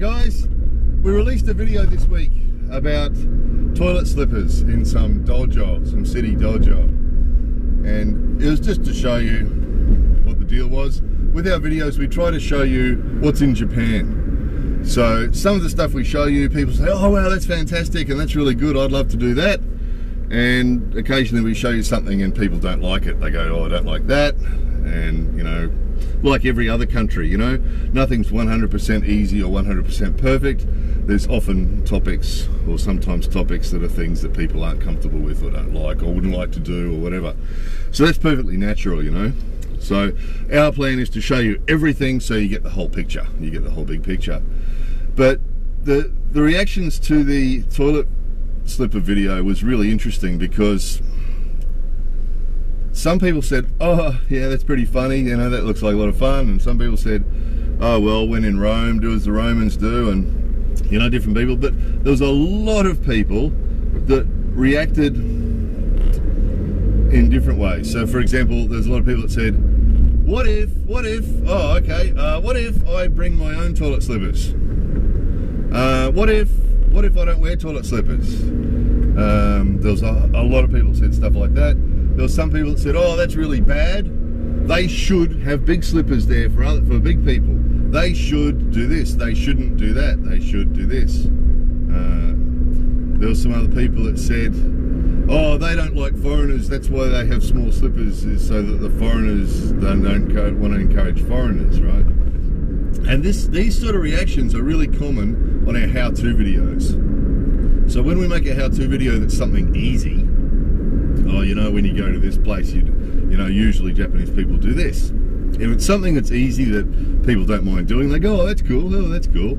guys, we released a video this week about toilet slippers in some dojo, some city dojo, and it was just to show you what the deal was. With our videos we try to show you what's in Japan. So some of the stuff we show you, people say, oh wow, that's fantastic and that's really good, I'd love to do that. And occasionally we show you something and people don't like it. They go, oh, I don't like that. And you know, like every other country, you know, nothing's 100% easy or 100% perfect. There's often topics, or sometimes topics, that are things that people aren't comfortable with or don't like or wouldn't like to do or whatever. So that's perfectly natural, you know. So our plan is to show you everything so you get the whole picture, you get the whole big picture. But the reactions to the toilet slipper video was really interesting, because some people said, oh yeah, that's pretty funny, you know, that looks like a lot of fun. And some people said, oh well, when in Rome, do as the Romans do, and you know, different people. But there was a lot of people that reacted in different ways. So for example, there's a lot of people that said, what if, oh okay, what if I bring my own toilet slippers? What if I don't wear toilet slippers? There was a lot of people said stuff like that. There were some people that said, oh, that's really bad. They should have big slippers there for big people. They should do this. They shouldn't do that. They should do this. There were some other people that said, oh, they don't like foreigners. That's why they have small slippers, is so that the foreigners don't want to encourage foreigners, right? And these sort of reactions are really common on our how-to videos. So when we make a how-to video that's something easy, oh, you know, when you go to this place, you know, usually Japanese people do this. If it's something that's easy that people don't mind doing, they go, oh, that's cool, oh, that's cool.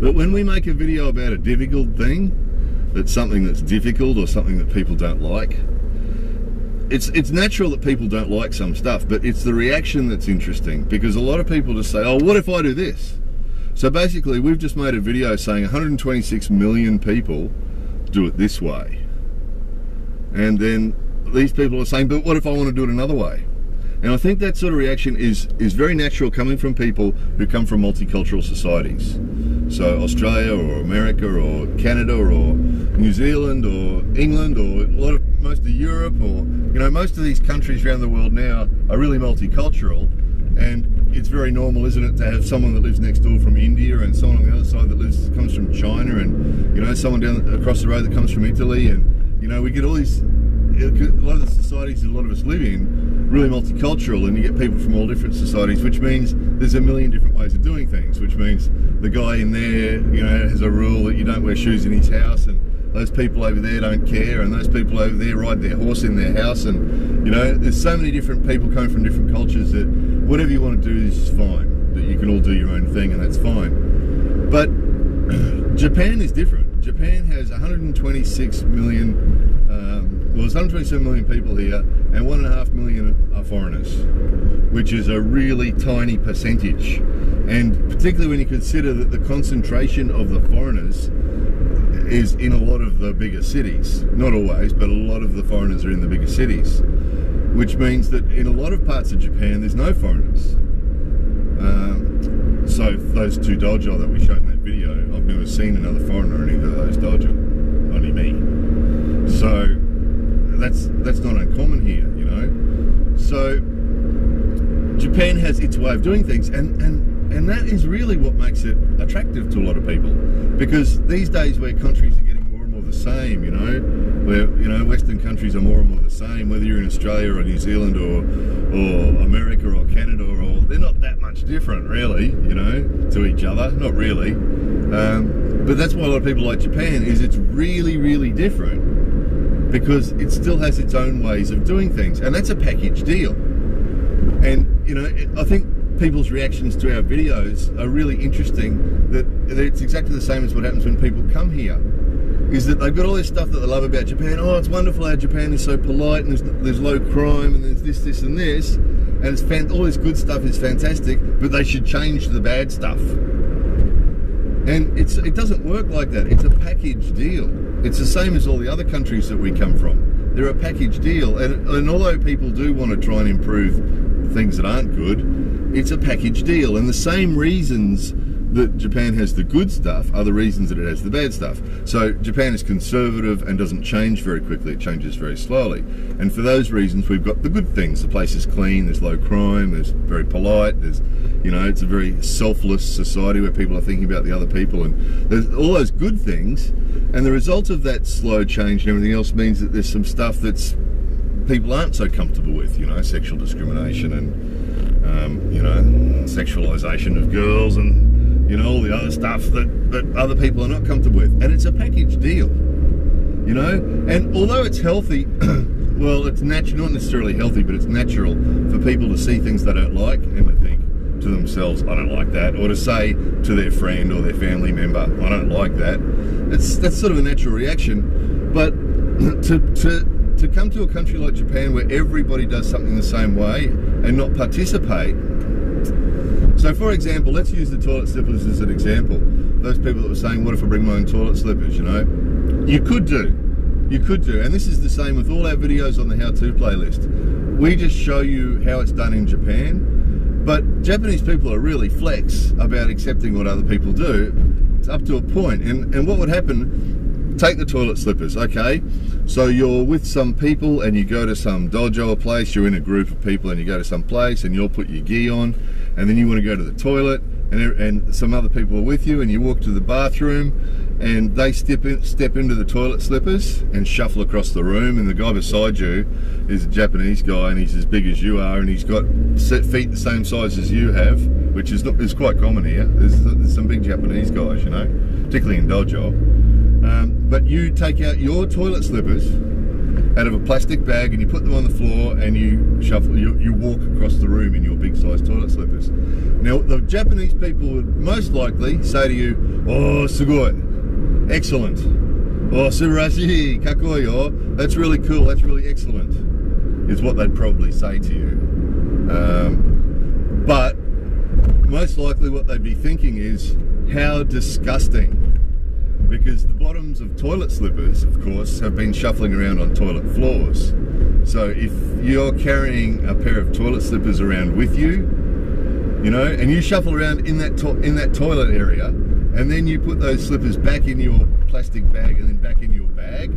But when we make a video about a difficult thing, that's something that's difficult or something that people don't like, it's natural that people don't like some stuff, but it's the reaction that's interesting, because a lot of people just say, oh, what if I do this? So basically, we've just made a video saying 126 million people do it this way. And then these people are saying, but what if I want to do it another way? And I think that sort of reaction is very natural, coming from people who come from multicultural societies. So Australia or America or Canada or New Zealand or England or most of Europe, or you know, most of these countries around the world now are really multicultural. And it's very normal, isn't it, to have someone that lives next door from India, and someone on the other side that comes from China, and you know, someone across the road that comes from Italy, and you know, we get all these. A lot of the societies that a lot of us live in, really multicultural, and you get people from all different societies, which means there's a million different ways of doing things, which means the guy in there, you know, has a rule that you don't wear shoes in his house, and those people over there don't care, and those people over there ride their horse in their house, and you know, there's so many different people coming from different cultures that whatever you want to do is fine, that you can all do your own thing, and that's fine. But Japan is different. Japan has 126 million well, there's 127 million people here, and 1.5 million are foreigners, which is a really tiny percentage. And particularly when you consider that the concentration of the foreigners is in a lot of the bigger cities. Not always, but a lot of the foreigners are in the bigger cities, which means that in a lot of parts of Japan there's no foreigners. So those two dojo that we showed in that video, I've never seen another foreigner in either of those dojo, only me. So that's not uncommon here, you know. So Japan has its way of doing things, and that is really what makes it attractive to a lot of people, because these days where countries are getting more and more the same, you know, where you know, Western countries are more and more the same, whether you're in Australia or New Zealand or America or Canada, or they're not that much different really, you know, to each other, not really. But that's why a lot of people like Japan, is it's really, really different, because it still has its own ways of doing things, and that's a package deal. And you know, I think people's reactions to our videos are really interesting, that it's exactly the same as what happens when people come here, is that they've got all this stuff that they love about Japan. Oh, it's wonderful how Japan is so polite, and there's low crime, and there's this and this, and it's all this good stuff is fantastic, but they should change the bad stuff. And it doesn't work like that. It's a package deal. It's the same as all the other countries that we come from. They're a package deal, and although people do want to try and improve things that aren't good, it's a package deal. And the same reasons that Japan has the good stuff are the reasons that it has the bad stuff. So Japan is conservative and doesn't change very quickly, it changes very slowly. And for those reasons we've got the good things. The place is clean, there's low crime, there's very polite, there's, you know, it's a very selfless society where people are thinking about the other people, and there's all those good things. And the result of that slow change and everything else means that there's some stuff that's people aren't so comfortable with, you know, sexual discrimination and, you know, sexualization of girls and, you know, all the other stuff that other people are not comfortable with. And it's a package deal, you know? And although it's healthy, well, it's natural, not necessarily healthy, but it's natural for people to see things they don't like and to think to themselves, I don't like that, or to say to their friend or their family member, I don't like that. That's sort of a natural reaction. But to come to a country like Japan where everybody does something the same way and not participate. So for example, let's use the toilet slippers as an example. Those people that were saying, what if I bring my own toilet slippers, you know? You could do, and this is the same with all our videos on the how-to playlist. We just show you how it's done in Japan, but Japanese people are really flex about accepting what other people do. It's up to a point, and what would happen, take the toilet slippers, okay? So you're with some people and you go to some dojo or place, you're in a group of people and you go to some place and you'll put your gi on, and then you want to go to the toilet, and some other people are with you, and you walk to the bathroom and they step into the toilet slippers and shuffle across the room, and the guy beside you is a Japanese guy and he's as big as you are and he's got feet the same size as you have, which is quite common here. There's some big Japanese guys, you know, particularly in dojo. But you take out your toilet slippers out of a plastic bag and you put them on the floor and you shuffle, you walk across the room in your big size toilet slippers. Now the Japanese people would most likely say to you, oh, sugoi, excellent. Oh, subarashi, kakoi, oh, that's really cool, that's really excellent, is what they'd probably say to you. But most likely what they'd be thinking is, how disgusting. Because the bottoms of toilet slippers, of course, have been shuffling around on toilet floors. So if you're carrying a pair of toilet slippers around with you, you know, and you shuffle around in that toilet area, and then you put those slippers back in your plastic bag and then back in your bag,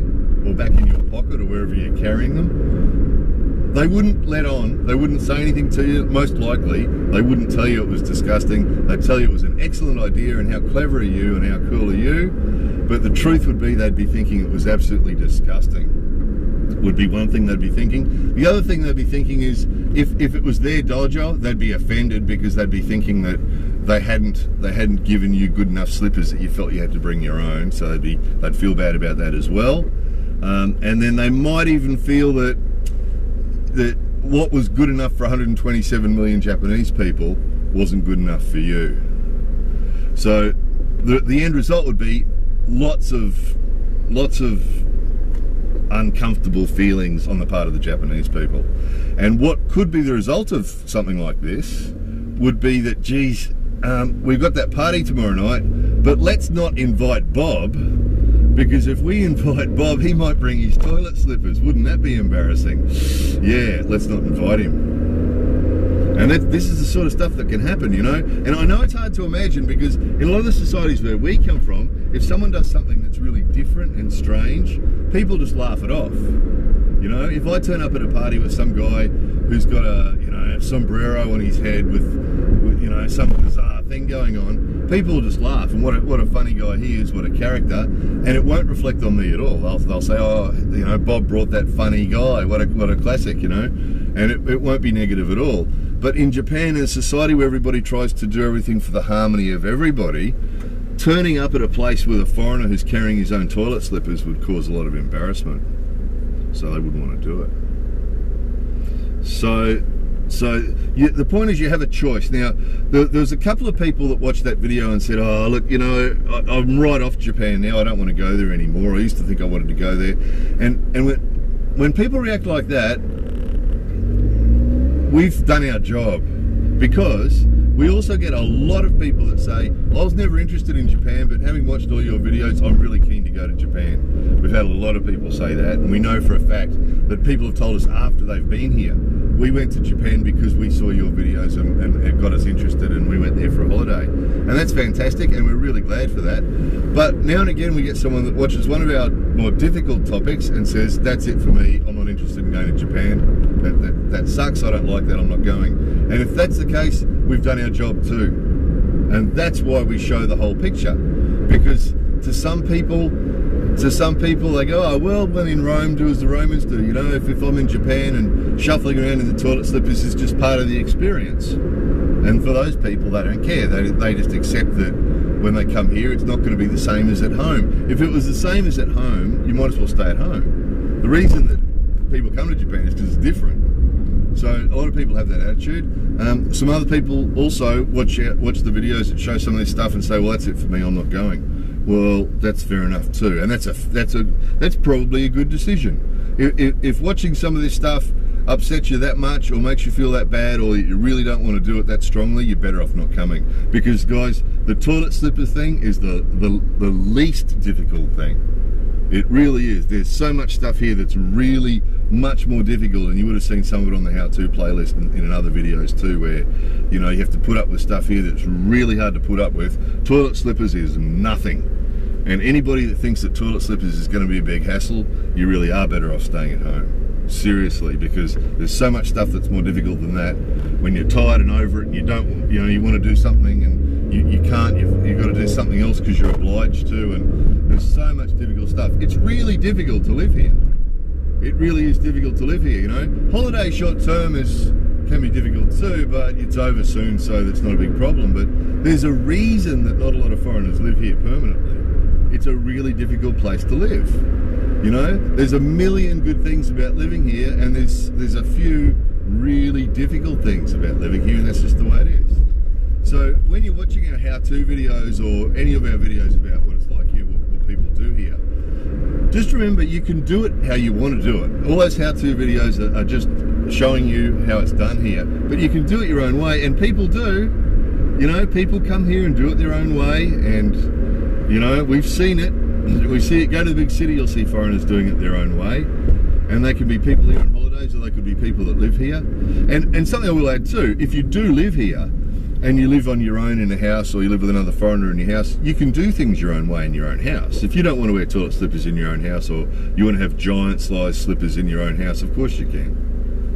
or back in your pocket or wherever you're carrying them, they wouldn't let on, they wouldn't say anything to you, most likely. They wouldn't tell you it was disgusting. They'd tell you it was an excellent idea and how clever are you and how cool are you. But the truth would be they'd be thinking it was absolutely disgusting. Would be one thing they'd be thinking. The other thing they'd be thinking is, if it was their dojo, they'd be offended because they'd be thinking that they hadn't given you good enough slippers, that you felt you had to bring your own. So they'd feel bad about that as well. And then they might even feel that what was good enough for 127 million Japanese people wasn't good enough for you. So the end result would be lots of uncomfortable feelings on the part of the Japanese people. And what could be the result of something like this would be that, geez, we've got that party tomorrow night, but let's not invite Bob, because if we invite Bob, he might bring his toilet slippers. Wouldn't that be embarrassing? Yeah, let's not invite him. And this is the sort of stuff that can happen, you know? And I know it's hard to imagine, because in a lot of the societies where we come from, if someone does something that's really different and strange, people just laugh it off. You know, if I turn up at a party with some guy who's got a, you know, sombrero on his head with you know, some bizarre thing going on, people will just laugh, and what a funny guy he is, what a character, and it won't reflect on me at all. They'll say, oh, you know, Bob brought that funny guy, what a classic, you know, and it won't be negative at all. But in Japan, in a society where everybody tries to do everything for the harmony of everybody, turning up at a place with a foreigner who's carrying his own toilet slippers would cause a lot of embarrassment. So they wouldn't want to do it. So the point is, you have a choice. Now, there was a couple of people that watched that video and said, oh, look, you know, I'm right off Japan now, I don't want to go there anymore. I used to think I wanted to go there. And when people react like that, we've done our job, because we also get a lot of people that say, I was never interested in Japan, but having watched all your videos, I'm really keen to go to Japan. We've had a lot of people say that, and we know for a fact that people have told us after they've been here, we went to Japan because we saw your videos and it got us interested, and we went there for a holiday. And that's fantastic, and we're really glad for that. But now and again we get someone that watches one of our more difficult topics and says, that's it for me, I'm not interested in going to Japan. That sucks, I don't like that, I'm not going. And if that's the case, we've done our job too. And that's why we show the whole picture. Because to some people they go, oh well, when in Rome, do as the Romans do. You know, if I'm in Japan and shuffling around in the toilet slippers is just part of the experience. And for those people, they don't care. They just accept that when they come here, it's not going to be the same as at home. If it was the same as at home, you might as well stay at home. The reason that people come to Japan is because it's different. So a lot of people have that attitude. Some other people also watch the videos that show some of this stuff and say, well, that's it for me, I'm not going. Well, that's fair enough too, and that's probably a good decision. If watching some of this stuff upsets you that much or makes you feel that bad, or you really don't want to do it that strongly, you're better off not coming. Because guys, the toilet slipper thing is the least difficult thing. It really is. There's so much stuff here that's really much more difficult, and you would have seen some of it on the how-to playlist in other videos too, where you know you have to put up with stuff here that's really hard to put up with. Toilet slippers is nothing. And anybody that thinks that toilet slippers is going to be a big hassle, you really are better off staying at home. Seriously, because there's so much stuff that's more difficult than that. When you're tired and over it, and you don't, you know, you want to do something and you can't, you've got to do something else because you're obliged to, and there's so much difficult stuff. It's really difficult to live here. It really is difficult to live here, you know. Holiday short term can be difficult too, but it's over soon, so that's not a big problem. But there's a reason that not a lot of foreigners live here permanently. It's a really difficult place to live. You know, there's a million good things about living here, and there's a few really difficult things about living here, and that's just the way it is. So when you're watching our how-to videos or any of our videos about what it's like here, what people do here, just remember you can do it how you want to do it. All those how-to videos are just showing you how it's done here, but you can do it your own way, and people do. You know, people come here and do it their own way, and you know, we've seen it. We see it. Go to the big city, you'll see foreigners doing it their own way, and they can be people here on holidays, or they could be people that live here. And something I will add too: if you do live here, and you live on your own in a house, or you live with another foreigner in your house, you can do things your own way in your own house. If you don't want to wear toilet slippers in your own house, or you want to have giant size slippers in your own house, of course you can.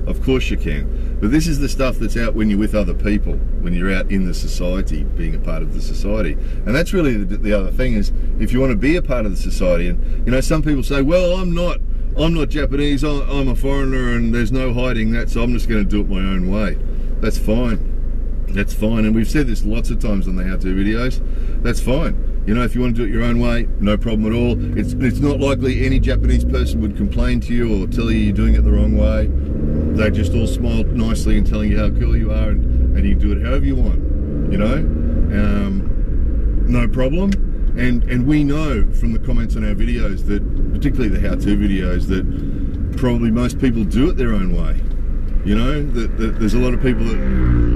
Of course you can. But this is the stuff that's out when you're with other people, when you're out in the society, being a part of the society. And that's really the other thing, is if you want to be a part of the society, and you know, some people say, well, I'm not Japanese, I'm a foreigner, and there's no hiding that, so I'm just going to do it my own way. That's fine. That's fine, and we've said this lots of times on the how-to videos. That's fine. You know, if you want to do it your own way, no problem at all. It's not likely any Japanese person would complain to you or tell you you're doing it the wrong way. They just all smile nicely and telling you how cool you are, and you do it however you want. You know, no problem. And we know from the comments on our videos that, particularly the how-to videos, that probably most people do it their own way. You know, that there's a lot of people that,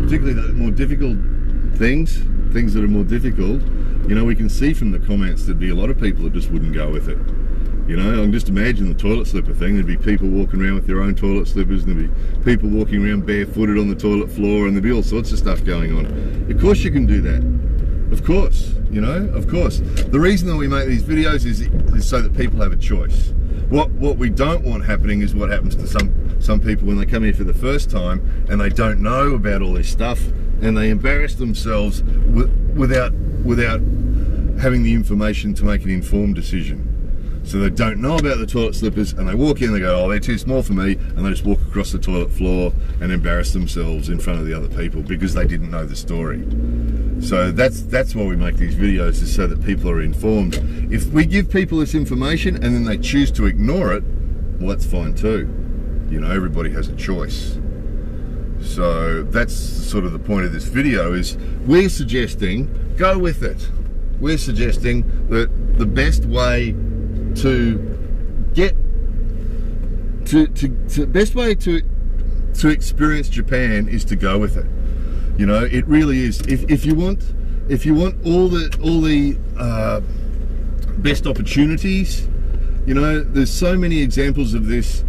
particularly the more difficult things that are more difficult, you know, we can see from the comments there'd be a lot of people that just wouldn't go with it. You know, I can just imagine the toilet slipper thing. There'd be people walking around with their own toilet slippers, and there'd be people walking around barefooted on the toilet floor, and there'd be all sorts of stuff going on. Of course you can do that. Of course, you know, of course. The reason that we make these videos is so that people have a choice. What we don't want happening is what happens to some people when they come here for the first time and they don't know about all this stuff, and they embarrass themselves without having the information to make an informed decision. So they don't know about the toilet slippers, and they walk in and they go, oh, they're too small for me, and they just walk across the toilet floor and embarrass themselves in front of the other people because they didn't know the story. So that's why we make these videos, is so that people are informed. If we give people this information and then they choose to ignore it, well, that's fine too. You know, everybody has a choice. So that's sort of the point of this video, is we're suggesting, go with it. We're suggesting that the best way to experience Japan is to go with it. You know, it really is. If you want all the best opportunities, you know, there's so many examples of this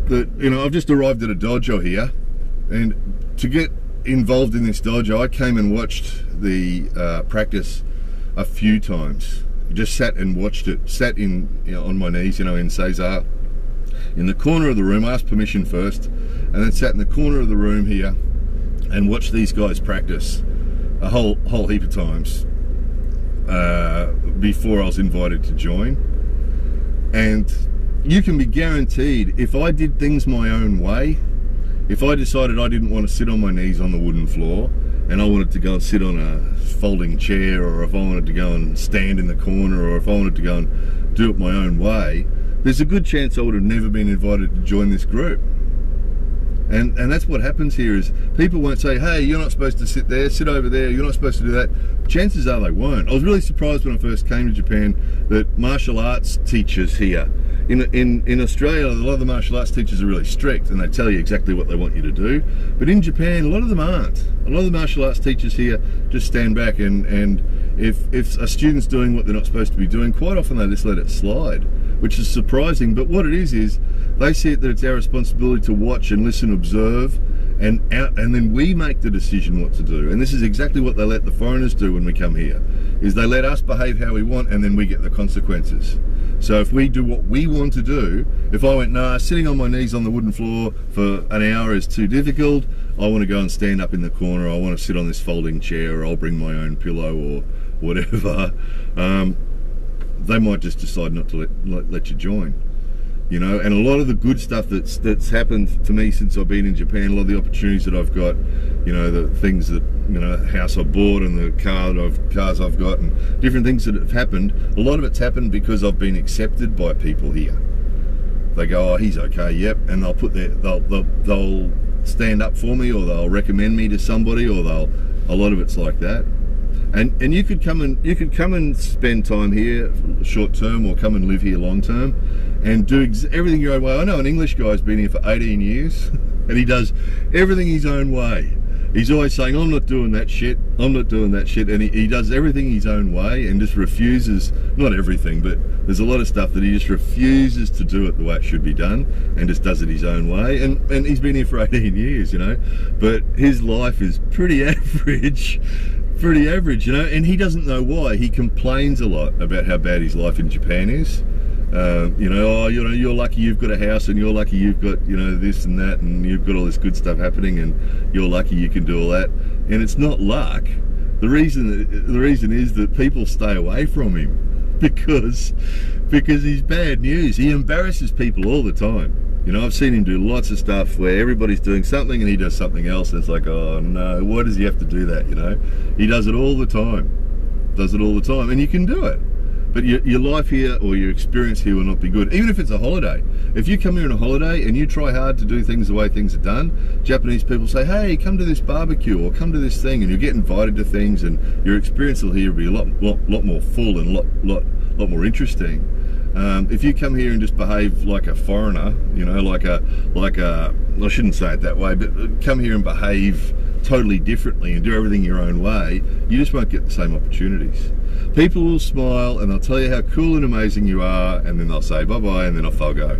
that, you know, I've just arrived at a dojo here, And to get involved in this dojo, I came and watched the practice a few times. Just sat and watched it, sat in, on my knees, in Cesar, in the corner of the room. I asked permission first, and then sat in the corner of the room here and watched these guys practice a whole heap of times before I was invited to join. And you can be guaranteed, if I did things my own way, if I decided I didn't want to sit on my knees on the wooden floor and I wanted to go and sit on a folding chair, or if I wanted to go and stand in the corner, or if I wanted to go and do it my own way, there's a good chance I would have never been invited to join this group. And that's what happens here, is people won't say, hey, you're not supposed to sit there, sit over there, you're not supposed to do that. Chances are they won't. I was really surprised when I first came to Japan that martial arts teachers here, in Australia, a lot of the martial arts teachers are really strict and they tell you exactly what they want you to do. But in Japan, a lot of them aren't. A lot of the martial arts teachers here just stand back, and if a student's doing what they're not supposed to be doing, quite often they just let it slide, which is surprising. But what it is they see it that it's our responsibility to watch and listen, observe, and then we make the decision what to do. And this is exactly what they let the foreigners do when we come here, is they let us behave how we want, and then we get the consequences. So if we do what we want to do, if I went, nah, sitting on my knees on the wooden floor for an hour is too difficult, I want to go and stand up in the corner, I want to sit on this folding chair, or I'll bring my own pillow or whatever, they might just decide not to let you join. And a lot of the good stuff that's happened to me since I've been in Japan, a lot of the opportunities that I've got, the things that, house I bought and the cars I've got, and different things that have happened, a lot of it's happened because I've been accepted by people here. They go, oh, he's okay, yep, and they'll stand up for me, or they'll recommend me to somebody, or a lot of it's like that. And you could come and spend time here short term, or come and live here long term, and do everything your own way. I know an English guy's been here for 18 years and he does everything his own way. He's always saying, I'm not doing that shit, I'm not doing that shit, and he does everything his own way and just refuses, not everything, but there's a lot of stuff that he just refuses to do it the way it should be done, and just does it his own way. And he's been here for 18 years, but his life is pretty average. And he doesn't know why. He complains a lot about how bad his life in Japan is. You're lucky you've got a house, and you're lucky you've got, this and that, and you've got all this good stuff happening, and you're lucky you can do all that. And it's not luck. The reason is that people stay away from him because he's bad news. He embarrasses people all the time. I've seen him do lots of stuff where everybody's doing something and he does something else, and it's like, oh no, why does he have to do that? He does it all the time. And you can do it. But your life here, or your experience here, will not be good. Even if it's a holiday. If you come here on a holiday and you try hard to do things the way things are done, Japanese people say, hey, come to this barbecue, or come to this thing, and you get invited to things, and your experience will here be a lot more full and a lot more interesting. If you come here and just behave like a foreigner, like a, I shouldn't say it that way, but come here and behave totally differently and do everything your own way, you just won't get the same opportunities. People will smile and they'll tell you how cool and amazing you are, and then they'll say bye-bye, and then off they'll go.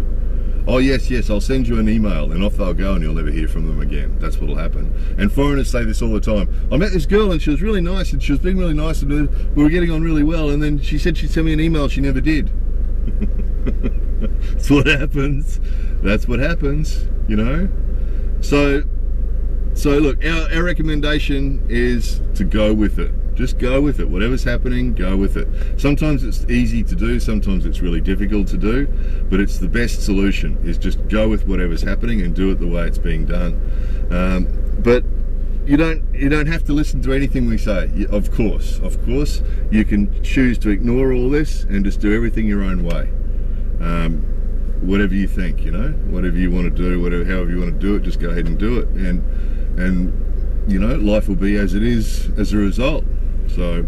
Oh yes, I'll send you an email, and off they'll go, and you'll never hear from them again. That's what'll happen. And foreigners say this all the time. I met this girl and she was really nice, and she was being really nice, and we were getting on really well, and then she said she'd send me an email, she never did. That's what happens. That's what happens, So look, our recommendation is to go with it. Just go with it. Whatever's happening, go with it. Sometimes it's easy to do, sometimes it's really difficult to do, but it's the best solution, is just go with whatever's happening and do it the way it's being done. But you don't have to listen to anything we say. Of course, you can choose to ignore all this and just do everything your own way. Whatever you think, whatever you want to do, however you want to do it, just go ahead and do it, and life will be as it is as a result. So,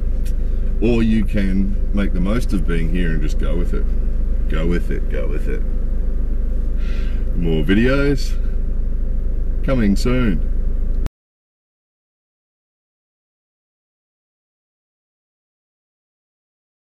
or you can make the most of being here and just go with it. Go with it. More videos coming soon.